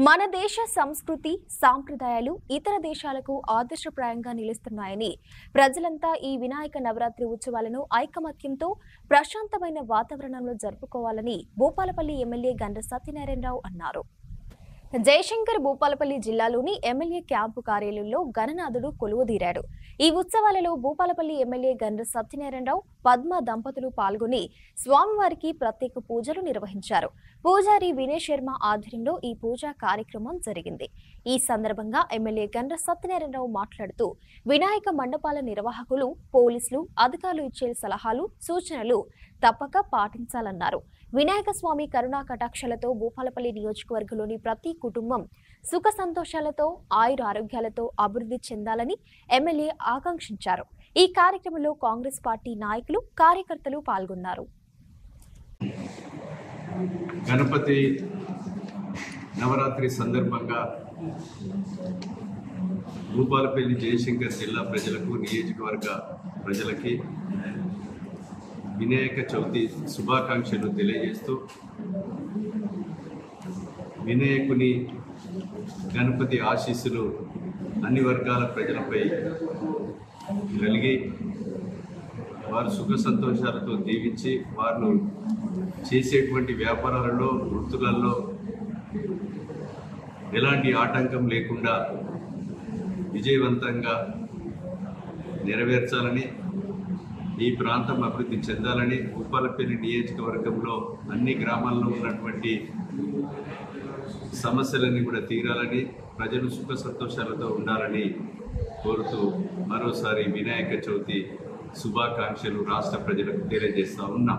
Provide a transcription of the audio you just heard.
మన దేశ సంస్కృతి సాంప్రదాయాలు ఇతర దేశాలకు ఆదర్శప్రాయంగా నిలుస్తున్నాయని ప్రజలంతా ఈ వినాయక నవరాత్రి ఉత్సవాలను ఐకమత్యంతో ప్రశాంతమైన వాతావరణంలో జరుపుకోవాలని భూపాలపల్లి ఎమ్మెల్యే గండ్ర సత్యనారాయణరావు అన్నారు. జయశంకర్ భూపాలపల్లి జిల్లాలోని ఎమ్మెల్యే క్యాంపు కార్యాలయంలో గణనాథుడు కొలువుదీరాడు. ఈ ఉత్సవాలలో భూపాలపల్లి ఎమ్మెల్యే గండ్ర సత్యనారాయణరావు, పద్మ దంపతులు పాల్గొని స్వామివారికి ప్రత్యేక పూజలు నిర్వహించారు. పూజారి వినయ్ శర్మ ఆధ్వర్యంలో ఈ పూజా కార్యక్రమం జరిగింది. ఈ సందర్భంగా ఎమ్మెల్యే గండ్ర సత్యనారాయణరావు మాట్లాడుతూ వినాయక మండపాల నిర్వాహకులు, పోలీసులు, అధికారులు ఇచ్చే సలహాలు, సూచనలు తప్పక పాటించాలన్నారు. వినాయక స్వామి కరుణా కటాక్షలతో భూపాలపల్లి నియోజకవర్గంలోని ప్రతి కుటుంబం సుఖ సంతోషాలతో ఆయుర ఆరోగ్యాలతో అభివృద్ధి చెందాలని ఎమ్మెల్యే ఆకాంక్షించారు. ఈ కార్యక్రమంలో కాంగ్రెస్ పార్టీ నాయకులు, కార్యకర్తలు పాల్గొన్నారు. గణపతి నవరాత్రి సందర్భంగా భూపాలపల్లి జయశంకర్ జిల్లా ప్రజలకు, నియోజకవర్గ ప్రజలకి వినాయక చవితి శుభాకాంక్షలు తెలియజేస్తూ వినాయకుని గణపతి ఆశీస్సులు అన్ని వర్గాల ప్రజలపై కలిగి వారు సుఖ సంతోషాలతో దీవించి వారు చేసేటువంటి వ్యాపారాలలో, వృత్తులలో ఎలాంటి ఆటంకం లేకుండా విజయవంతంగా నెరవేర్చాలని, ఈ ప్రాంతం అభివృద్ధి చెందాలని, భూపాలపల్లి నియోజకవర్గంలో అన్ని గ్రామాల్లో ఉన్నటువంటి సమస్యలన్నీ కూడా తీరాలని, ప్రజలు సుఖ సంతోషాలతో ఉండాలని కోరుతూ మరోసారి వినాయక చవితి శుభాకాంక్షలు రాష్ట్ర ప్రజలకు తెలియజేస్తా ఉన్నాం.